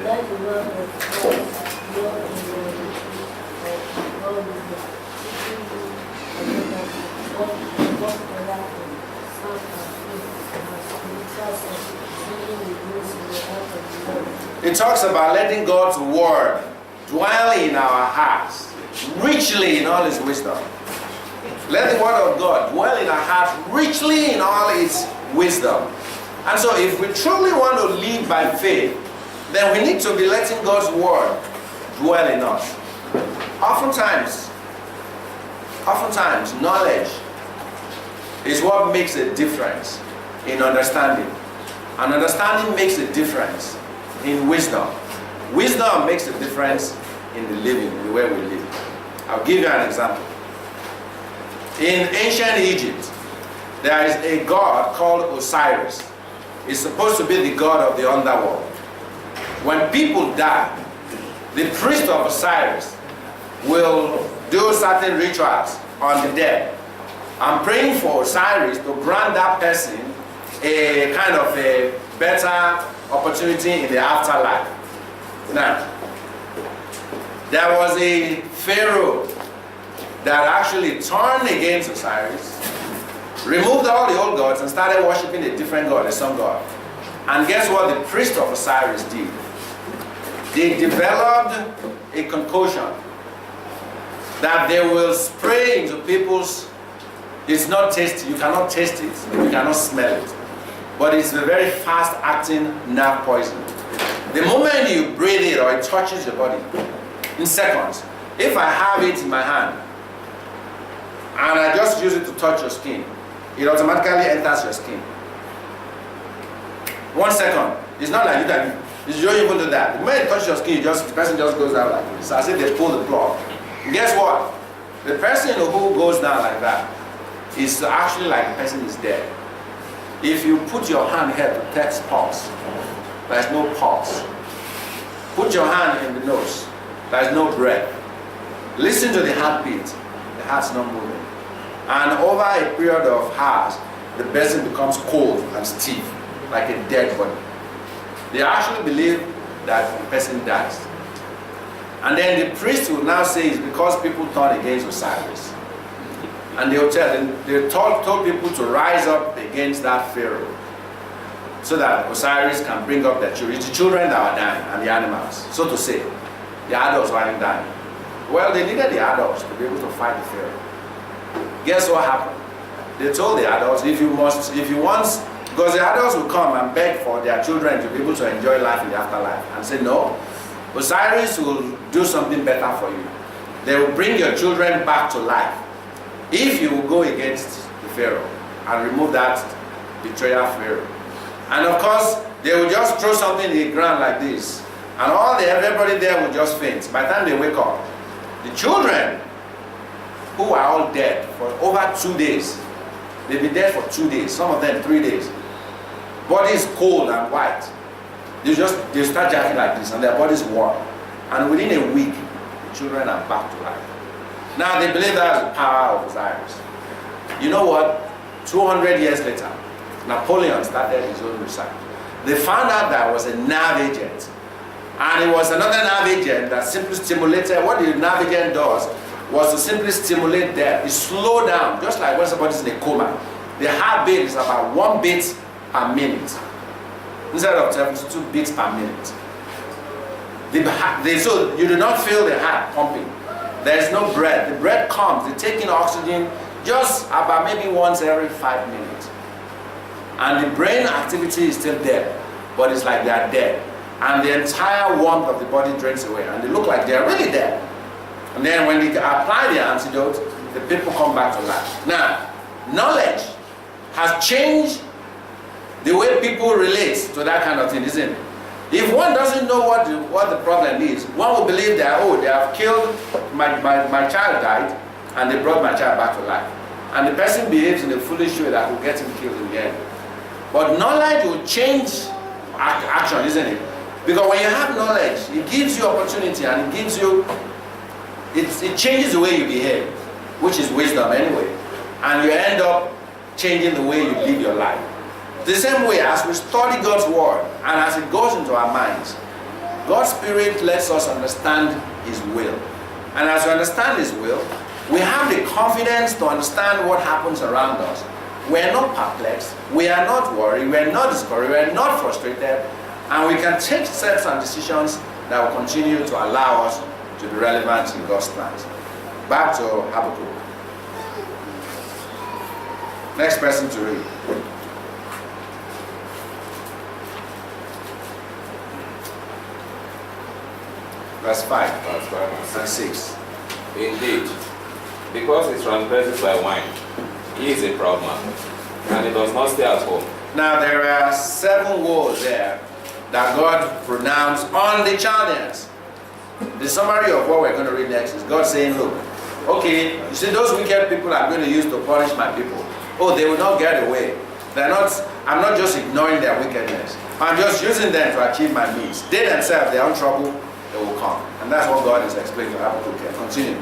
Let the word of God dwell in your It talks about letting God's word dwell in our hearts, richly in all its wisdom. Let the word of God dwell in our hearts, richly in all its wisdom. And so if we truly want to live by faith, then we need to be letting God's word dwell in us. Oftentimes, knowledge is what makes a difference in understanding. And understanding makes a difference in wisdom. Wisdom makes a difference in the living, in the way we live. I'll give you an example. In ancient Egypt, there is a god called Osiris. It's supposed to be the god of the underworld. When people die, the priest of Osiris will do certain rituals on the dead. I'm praying for Osiris to grant that person a kind of a better opportunity in the afterlife. Now, there was a pharaoh that actually turned against Osiris, removed all the old gods and started worshiping a different god, a sun god. And guess what the priest of Osiris did? They developed a concoction that they will spray into people's. It's not tasty, you cannot taste it, you cannot smell it. But it's a very fast acting nerve poison. The moment you breathe it or it touches your body, in seconds, if I have it in my hand and I just use it to touch your skin, it automatically enters your skin. 1 second. It's not like you can, you don't even do that. The moment it touches your skin, the person just goes down like this. As if they pull the plug. And guess what? The person who goes down like that is actually like the person is dead. If you put your hand here to test pulse, there is no pulse. Put your hand in the nose, there is no breath. Listen to the heartbeat, the heart's not moving. And over a period of hours, the person becomes cold and stiff, like a dead body. They actually believe that the person dies. And then the priest will now say it's because people turn against Osiris. And they told people to rise up against that pharaoh so that Osiris can bring up their children. It's the children that are dying and the animals, so to say. The adults weren't dying. Well, they needed the adults to be able to fight the pharaoh. Guess what happened? They told the adults, if you want, because the adults will come and beg for their children to be able to enjoy life in the afterlife, and say, no, Osiris will do something better for you. They will bring your children back to life if you will go against the pharaoh and remove that betrayer pharaoh. And of course, they will just throw something in the ground like this, and everybody there will just faint. By the time they wake up, the children who are all dead for over 2 days, they'll be dead for 2 days, some of them 3 days. Body is cold and white. They start jacking like this, and their body's warm. And within a week, the children are back to life. Now they believe that's the power of Osiris. You know what? 200 years later, Napoleon started his own research. They found out there was a nerve agent. And it was another nerve agent that simply stimulated. What the nerve agent does was to simply stimulate them. It slows down, just like when somebody's in a coma. The heartbeat is about 1 beat per minute instead of 72 beats per minute. So you do not feel the heart pumping. There is no breath. The breath comes. They take in oxygen just about maybe once every 5 minutes. And the brain activity is still there, but it's like they are dead. And the entire warmth of the body drains away, and they look like they are really dead. And then when they apply the antidote, the people come back to life. Now, knowledge has changed the way people relate to that kind of thing, isn't it? If one doesn't know what the problem is, one will believe that, oh, they have killed, my child died, and they brought my child back to life. And the person behaves in a foolish way that will get him killed in the end. But knowledge will change action, isn't it? Because when you have knowledge, it gives you opportunity, and it gives you, it changes the way you behave, which is wisdom anyway. And you end up changing the way you live your life. The same way as we study God's word and as it goes into our minds, God's Spirit lets us understand His will. And as we understand His will, we have the confidence to understand what happens around us. We are not perplexed, we are not worried, we are not discouraged, we are not frustrated, and we can take steps and decisions that will continue to allow us to be relevant in God's plans. Back to Habakkuk. Next person to read. Verse 5 and 6. Indeed, because he transgresses by wine, he is a proud man, and he does not stay at home. Now there are 7 woes there that God pronounced on the Chaldeans. The summary of what we're going to read next is God saying, look, okay, you see those wicked people I'm going to use to punish my people. Oh, they will not get away. I'm not just ignoring their wickedness. I'm just using them to achieve my needs. They themselves, they are in trouble, they will come. And that's what God is explaining to Habakkuk here. Continue.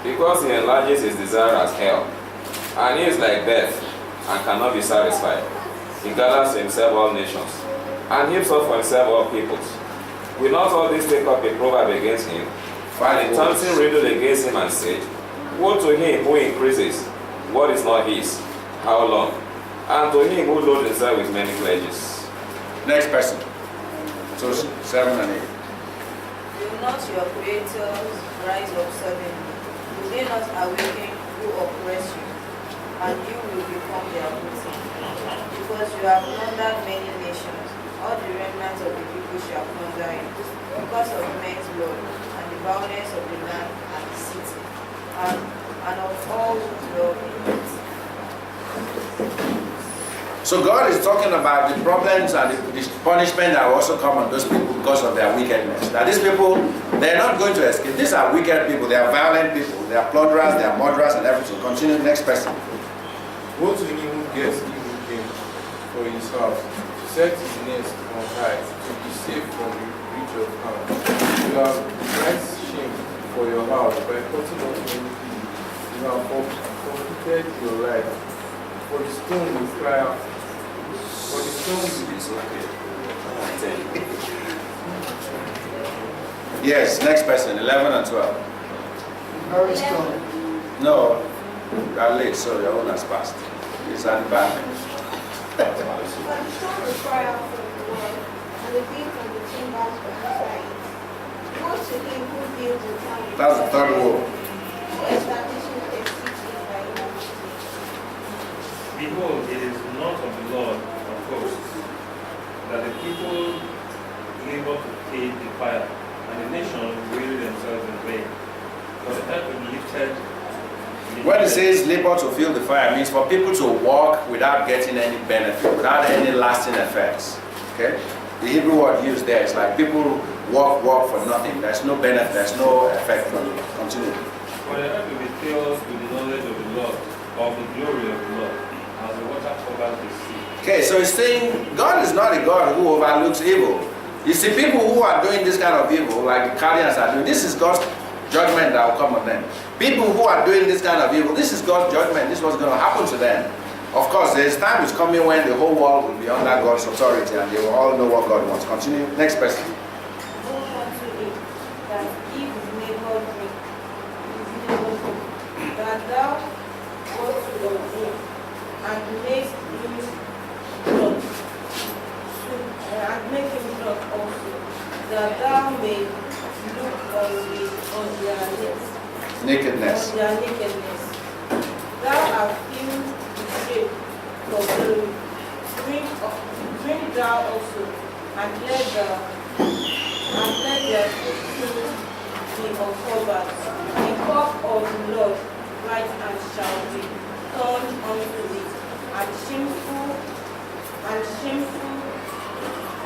Because he enlarges his desire as hell, and he is like death, and cannot be satisfied. He gathers to himself all nations, and heaps up for himself all peoples. Will not all this take up a proverb against him, and a taunting riddle against him, and say, woe to him who increases what is not his, how long? And to him who loads himself with many pledges. Next person. So 7 and 8. Will not your creators rise up suddenly? Will they not awaken who oppress you, and you will become their booty? Because you have plundered many nations, all the remnants of the people shall plunder you, because of men's blood, and the violence of the land and the city, and of all who dwell in it. So God is talking about the problems and the punishment that will also come on those people because of their wickedness. That these people, they're not going to escape. These are wicked people, they are violent people, they are plunderers, they are murderers and everything. Continue, next person. Woe to him who gets evil gain for his house, to set his nest on high, to be safe from the reach of harm. You have great shame for your house by cutting off many people. You have forfeited your life. For the stone will cry out. For the stone will be okay. Yes, next person, 11 and 12. Very stone. No, you are late, so your own has passed. It's at the back. For the stone will cry out from the wall, and the beam from the timbers will answer it. Woe to him who builds a town. That's the third woe. Who establishes a city by iniquity. Behold, it is not of the Lord of hosts that the people labor to pay the fire, and the nations weary themselves in vain. For the earth will be lifted. When it says labor to fuel the fire, it means for people to walk without getting any benefit, without any lasting effects. Okay? The Hebrew word used there is like people walk for nothing. There's no benefit, there's no effect from it. Continue. For the earth will be filled with the knowledge of the Lord, of the glory of the Lord, as the water covers the sea. Okay, so he's saying God is not a God who overlooks evil. You see, people who are doing this kind of evil, like the Chaldeans are doing, this is God's judgment that will come on them. People who are doing this kind of evil, this is God's judgment. This is what's going to happen to them. Of course, there's time is coming when the whole world will be under God's authority and they will all know what God wants. Continue. Next person. Woe unto it that give his neighbor drink, that thou go to the inn, and make him drunk also, that thou may look on their Nakedness. nakedness. Thou hast filled the shape for glory. Drink thou also, and let their footstool be uncovered. The cup of the Lord right hand shall be turned unto it, and shameful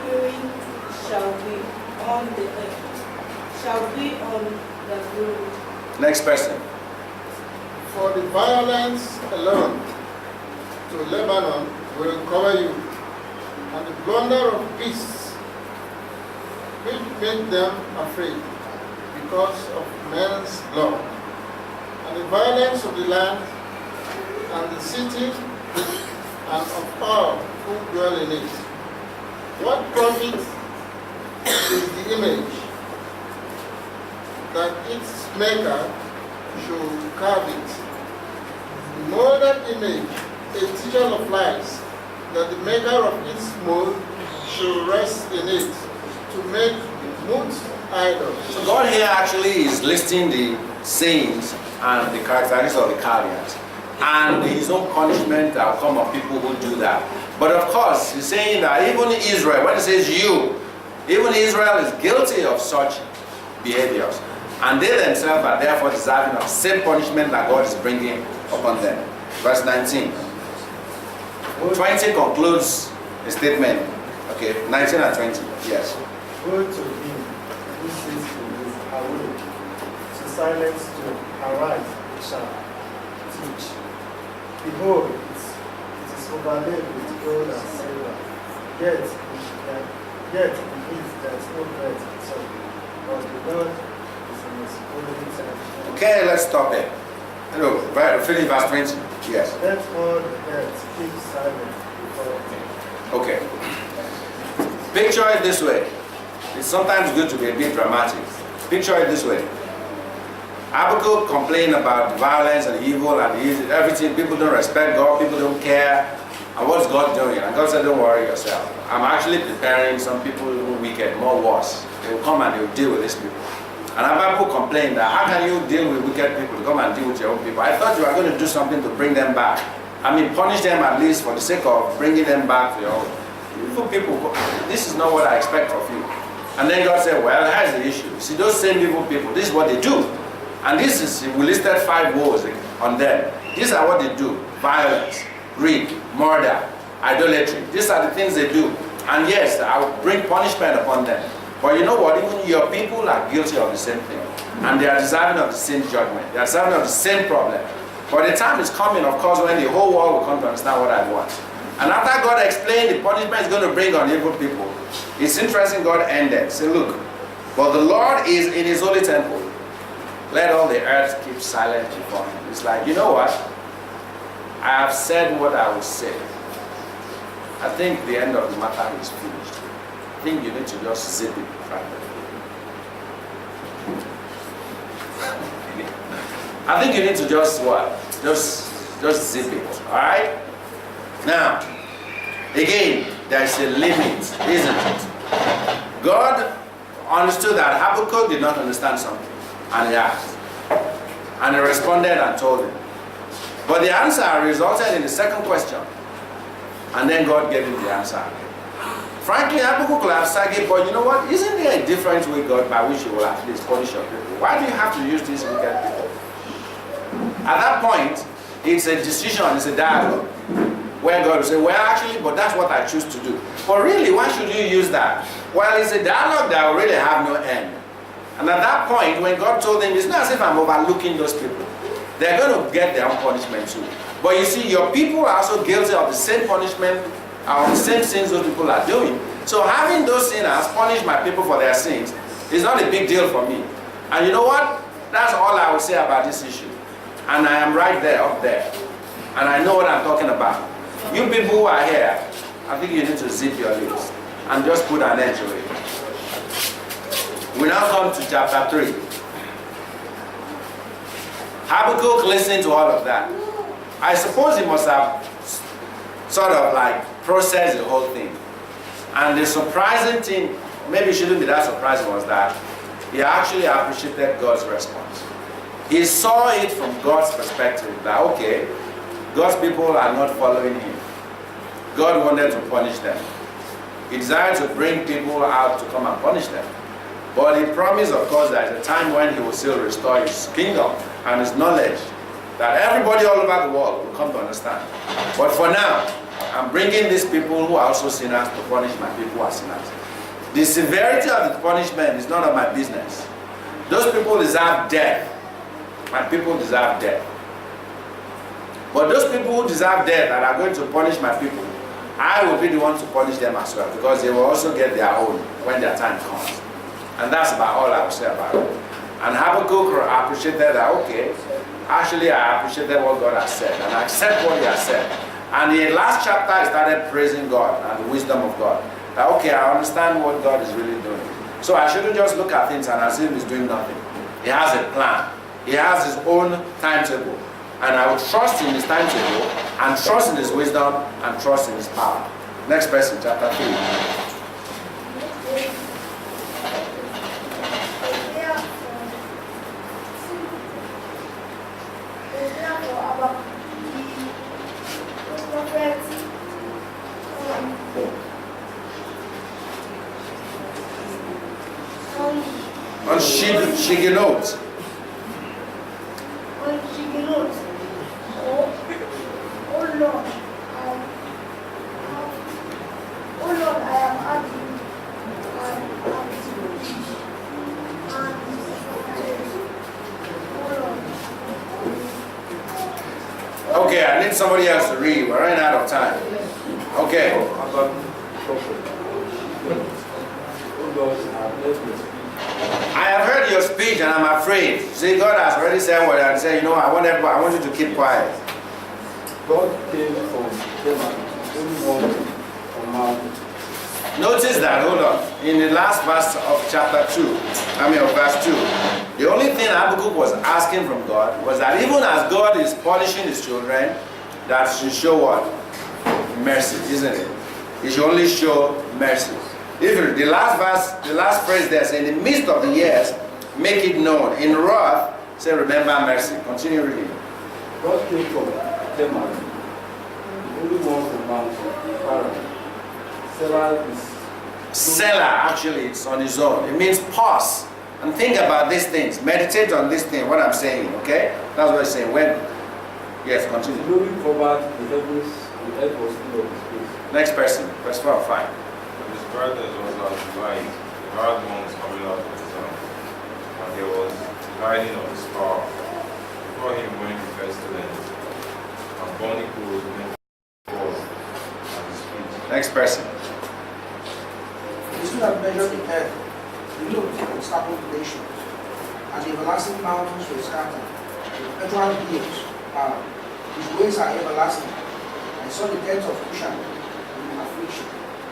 fury shall be on the earth, shall be on the ground. Next person. For the violence alone to Lebanon will cover you, and the plunder of beasts will make them afraid because of men's blood, and the violence of the land and the city and of all who dwell in it. What profit is the image that its maker should carve it? The molded image, a teacher of lies, that the maker of its mold should rest in it, to make mute idols. So God here actually is listing the sins and the characteristics of the Chaldeans, and his own punishment that will come on people who do that. But of course, he's saying that even Israel, when he says you, even Israel is guilty of such behaviors. And they themselves are therefore deserving of the same punishment that God is bringing upon them. Verse 19. 20 concludes the statement. Okay, 19 and 20. Yes. Woe to him who says to his awake, to silence to arise, it shall teach. Behold, it is overlaid with gold and silver, yet in it there is no bread at all, but the Lord is in his holy temple. Okay, let's stop there. Hello, finish verse 20. Yes. Let all the earth keep silent before him. Okay. Picture it this way. It's sometimes good to be a bit dramatic. Picture it this way. Habakkuk complained about violence and evil and everything. People don't respect God, people don't care. And what's God doing? And God said, don't worry yourself. I'm actually preparing some people who are wicked, more worse. They will come and they will deal with these people. And Habakkuk complained that how can you deal with wicked people? Come and deal with your own people. I thought you were going to do something to bring them back. I mean, punish them at least for the sake of bringing them back to your own. Evil people, this is not what I expect of you. And then God said, well, here's the issue. See, those same evil people, this is what they do. And this is, we listed 5 woes on them. These are what they do. Violence, greed, murder, idolatry. These are the things they do. And yes, I will bring punishment upon them. But you know what? Even your people are guilty of the same thing. And they are deserving of the same judgment. They are deserving of the same problem. But the time is coming, of course, when the whole world will come to understand what I want. And after God explained the punishment is going to bring on evil people, it's interesting God ended. Say, look, but the Lord is in his holy temple. Let all the earth keep silent before him. It's like, you know what? I have said what I will say. I think the end of the matter is finished. I think you need to just zip it privately. I think you need to just what? Just zip it. Alright? Now, again, there's a limit, isn't it? God understood that Habakkuk did not understand something. And he asked. And he responded and told him. But the answer resulted in the second question. And then God gave him the answer again. Frankly, Habakkuk could have said it, but you know what? Isn't there a different way, God, by which you will at least punish your people? Why do you have to use these wicked people? At that point, it's a decision, it's a dialogue. Where God will say, well, actually, but that's what I choose to do. But really, why should you use that? Well, it's a dialogue that will really have no end. And at that point, when God told him, it's not as if I'm overlooking those people. They're going to get their own punishment too. But you see, your people are also guilty of the same punishment, of the same sins those people are doing. So having those sinners punish my people for their sins is not a big deal for me. And you know what? That's all I will say about this issue. And I am right there, up there. And I know what I'm talking about. You people who are here, I think you need to zip your lips and just put an end to it. We now come to chapter 3. Habakkuk listened to all of that. I suppose he must have sort of like process the whole thing. And the surprising thing, maybe it shouldn't be that surprising, was that he actually appreciated God's response. He saw it from God's perspective, that okay, God's people are not following him. God wanted to punish them. He desired to bring people out to come and punish them. But he promised, of course, there is a time when he will still restore his kingdom and his knowledge, that everybody all over the world will come to understand. But for now, I'm bringing these people who are also sinners to punish my people who are sinners. The severity of the punishment is none of my business. Those people deserve death. My people deserve death. But those people who deserve death that are going to punish my people, I will be the one to punish them as well, because they will also get their own when their time comes. And that's about all I will say about it. And Habakkuk appreciated that, okay, actually I appreciated what God has said, and I accept what he has said. And in the last chapter, I started praising God and the wisdom of God. That, okay, I understand what God is really doing. So I shouldn't just look at things and assume he's doing nothing. He has a plan. He has his own timetable. And I will trust in his timetable, and trust in his wisdom, and trust in his power. Next person, chapter 3. On Shigenot. Oh Lord, I am asking, Okay, I need somebody else to read. We're running out of time. Okay. I have heard your speech and I'm afraid. See, God has already said what I said. You know, I want you to keep quiet. God came from Teman, only one command. Notice that, hold on. In the last verse of chapter 2, of verse 2, the only thing Habakkuk was asking from God was that even as God is punishing his children, that should show what? Mercy, isn't it? He should only show mercy. If the last verse, the last phrase there says, in the midst of the years, make it known. In wrath, say, remember mercy. Continue reading. God came from Teman, only one command, Selah, actually, it's on his own. It means pause and think about these things. Meditate on this thing, what I'm saying, okay? That's what I'm saying. When? Yes, continue. Glory covered the heavens, the earth was full of his face. Next person, verse 4 or 5. His brightness was as light, the hard ones coming out of the sun, and there was dividing of his power. Before him went the pestilence, and burning coals went forth at his feet. Next person. He stood and measured the earth, the looked and established the nations, and the everlasting mountains were scattered. The perpetual hills are, his ways are everlasting. I saw the tents of Cushan in affliction,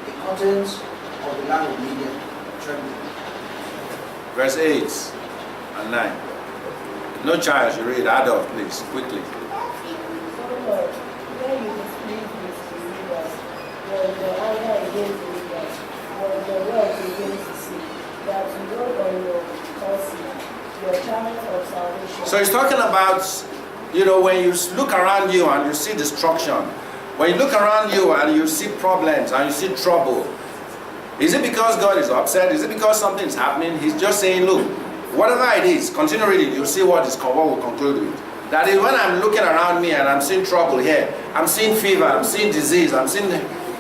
the curtains of the land of Midian trembling. Verse 8 and 9. No child should read. Adult, please, quickly. So Lord, when you displeased with the rulers, was the anger against the rulers, was the wrath against the sea, that you wrote on your mercy, your channels of salvation. So he's talking about, when you look around you and you see destruction, when you look around you and you see problems and you see trouble, is it because God is upset? Is it because something is happening? He's just saying, look, whatever it is, continue reading, you'll see what we'll conclude with. That is when I'm looking around me and I'm seeing trouble here, I'm seeing fever, I'm seeing disease, I'm seeing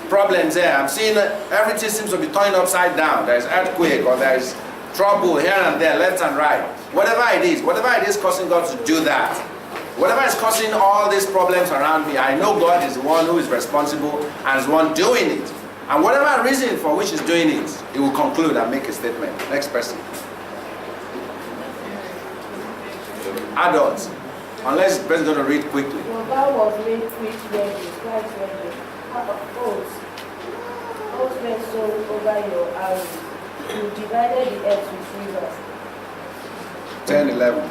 problems there, I'm seeing everything seems to be turned upside down. There's earthquake or there's trouble here and there, left and right. Whatever it is causing God to do that. Whatever is causing all these problems around me, I know God is the one who is responsible and is the one doing it. And whatever reason for which he's doing it, he will conclude and make a statement. Next person. Adults. Unless the person is going to read quickly. Your vow was made quick ready, quite ready. Oaths went so over your arrows. You divided the earth with rivers. 10, 11.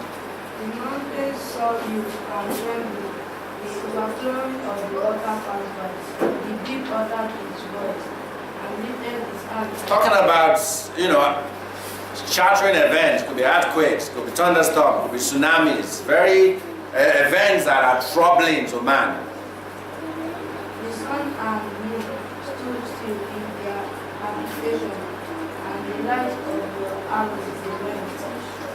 The mountains saw you and trembled. The overflowing of the water passed by. deep uttered his voice and lifted his hand. Talking about, shattering events, could be earthquakes, could be thunderstorms, could be tsunamis, very events that are troubling to man. The sun and moon stood still in their habitation, and the light of your arrows went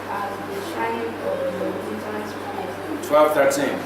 as the shining of your glittering face. 12:13.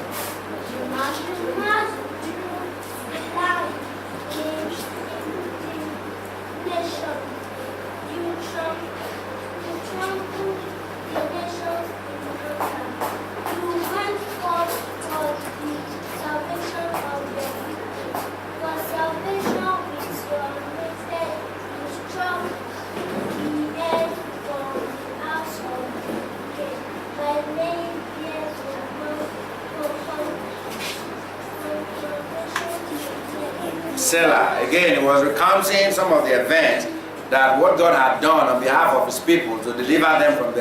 Selah. Again, he was recounting some of the events that what God had done on behalf of his people to deliver them from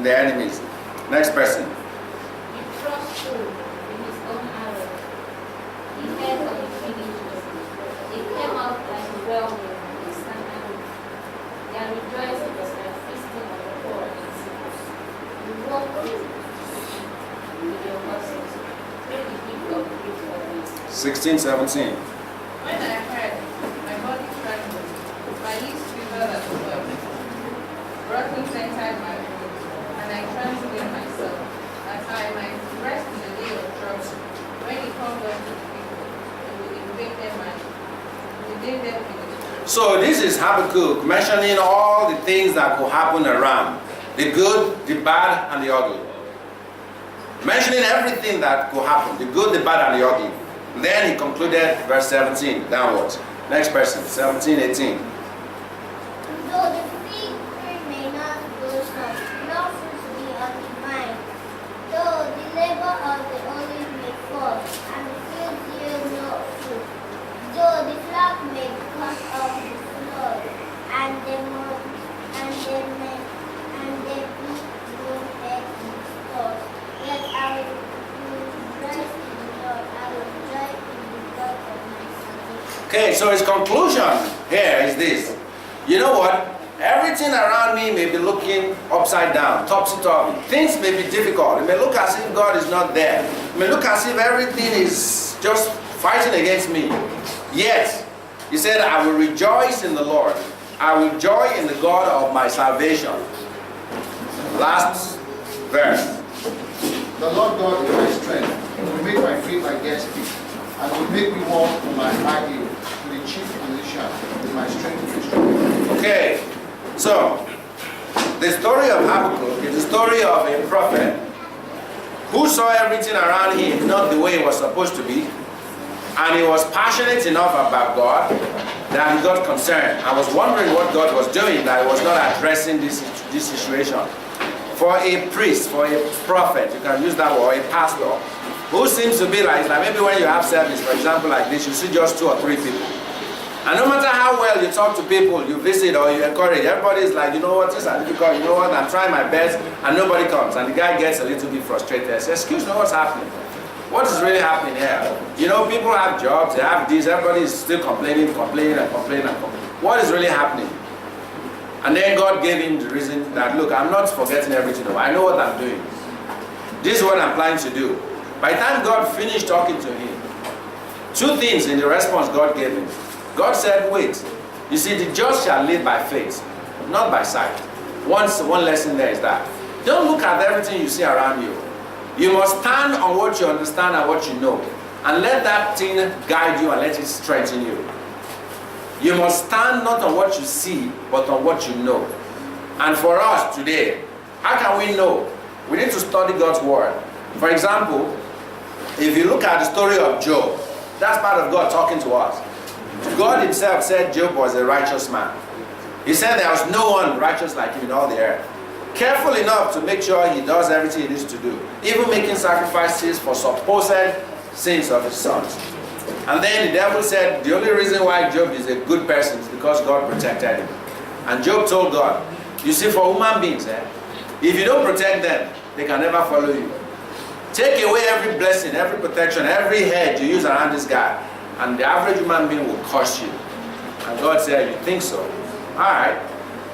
their enemies. Next person. He trusted in his own arrow. He heard of the Philistines. They came out like a whirlwind and stand arrow. Their rejoicing was like feasting of the poor and sick. You walk with your horses through the deep of great waters. 16, 17. When I heard, my body trembled, my lips quivered as well. Brothens entered my bones, and I trembled in myself, that I might rest in the day of trouble. When he comes up to the people, he will invade them and within them with. So this is Habakkuk mentioning all the things that could happen around. The good, the bad, and the ugly. Mentioning everything that could happen. The good, the bad, and the ugly. Then he concluded verse 17 downwards. Next person, 17, 18. Though the fig tree may not blossom, nor fruit be on the vine, though the labor of the olive may fall, and the field yield no fruit, though the flock may cut off the flood, and they be broken in stores, yet I will rejoice in the Lord, I will rejoice in the God of my salvation. Okay, so his conclusion here is this. You know what? Everything around me may be looking upside down, topsy-turvy. Things may be difficult. It may look as if God is not there. It may look as if everything is just fighting against me. Yet, he said, I will rejoice in the Lord. I will joy in the God of my salvation. Last verse. The Lord God is my strength. He will make my feet like gas feet, and will make me walk on my high heel to the chief musician with my strength and strength. Okay, so the story of Habakkuk is the story of a prophet who saw everything around him not the way it was supposed to be, and he was passionate enough about God that he got concerned. I was wondering what God was doing, that he was not addressing this situation. For a priest, for a prophet, you can use that word, a pastor, who seems to be like maybe when you have service, for example, like this, you see just 2 or 3 people. And no matter how well you talk to people, you visit or you encourage, everybody's like, you know what, this is difficult, you know what, I'm trying my best, and nobody comes. And the guy gets a little bit frustrated. Says, excuse me, what's happening? What is really happening here? You know, people have jobs, they have this, everybody is still complaining. What is really happening? And then God gave him the reason that, look, I'm not forgetting everything. I know what I'm doing. This is what I'm planning to do. By the time God finished talking to him, 2 things in the response God gave him. God said, wait, you see, the just shall live by faith, not by sight. One lesson there is that. Don't look at everything you see around you. You must stand on what you understand and what you know. And let that thing guide you and let it strengthen you. You must stand not on what you see, but on what you know. And for us today, how can we know? We need to study God's word. For example, if you look at the story of Job, that's part of God talking to us. God himself said Job was a righteous man. He said there was no one righteous like him in all the earth. Careful enough to make sure he does everything he needs to do, even making sacrifices for supposed sins of his sons. And then the devil said the only reason why Job is a good person is because God protected him. And Job told God, you see, for human beings, if you don't protect them, they can never follow you. Take away every blessing, every protection, every hedge you use around this guy, and the average human being will curse you. And God said, you think so? Alright.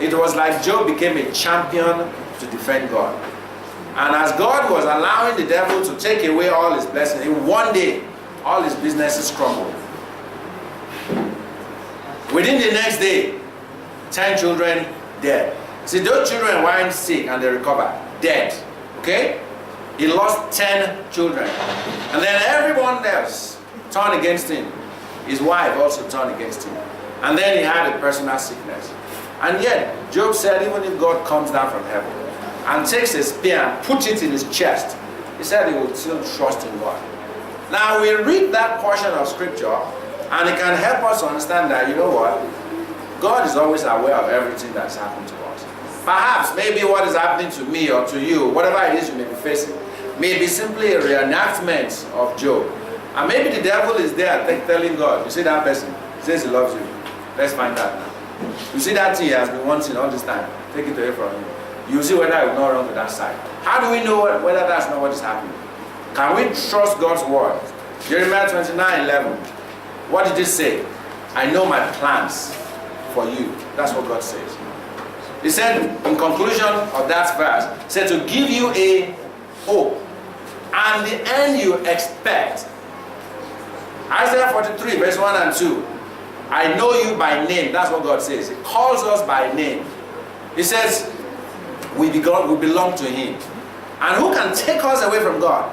It was like Job became a champion to defend God. And as God was allowing the devil to take away all his blessings, in one day, all his businesses crumbled. Within the next day, 10 children dead. See, those children weren't sick and they recovered. Dead. Okay? He lost 10 children. And then everyone else turned against him. His wife also turned against him. And then he had a personal sickness. And yet, Job said, even if God comes down from heaven and takes a spear and puts it in his chest, he said he would still trust in God. Now, we read that portion of scripture, and it can help us understand that, you know what? God is always aware of everything that's happened to us. Perhaps, maybe what is happening to me or to you, whatever it is you may be facing, may be simply a reenactment of Job. And maybe the devil is there telling God, you see that person, he says he loves you. Let's find out now. You see that thing he has been wanting all this time, take it away from him. You see whether it will not run to that side. How do we know whether that's not what is happening? Can we trust God's word? Jeremiah 29:11. What did it say? I know my plans for you. That's what God says. He said, in conclusion of that verse, he said to give you a hope and the end you expect. Isaiah 43 verse 1 and 2. I know you by name. That's what God says. He calls us by name. He says, we belong to him. And who can take us away from God?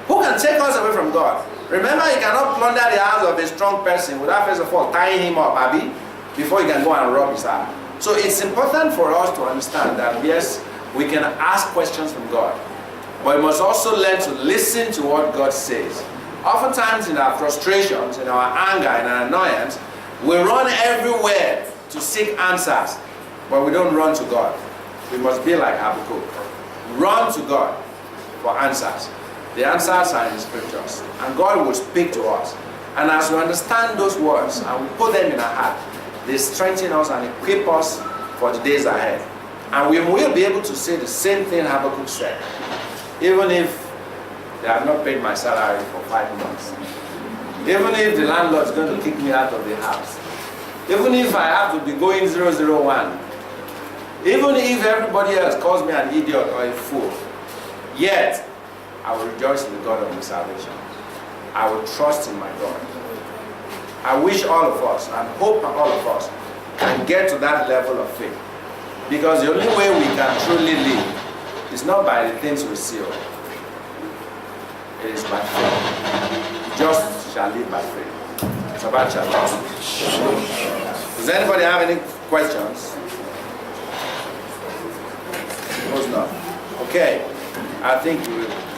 Who can take us away from God? Remember, you cannot plunder the house of a strong person without first of all tying him up, Abby, before you can go and rob his house. So it's important for us to understand that, yes, we can ask questions from God, but we must also learn to listen to what God says. Oftentimes in our frustrations, in our anger, in our annoyance, we run everywhere to seek answers, but we don't run to God. We must be like Habakkuk. Run to God for answers. The answers are in the scriptures, and God will speak to us. And as we understand those words and we put them in our heart, they strengthen us and equip us for the days ahead. And we will be able to say the same thing Habakkuk said. Even if they have not paid my salary for 5 months. Even if the landlord is going to kick me out of the house. Even if I have to be going 001. Even if everybody else calls me an idiot or a fool. Yet, I will rejoice in the God of my salvation. I will trust in my God. I wish all of us and hope all of us can get to that level of faith. Because the only way we can truly live is not by the things we see. It is by faith. Just shall live by faith. It's about shall live. Does anybody have any questions? Suppose not. Okay. I think we will.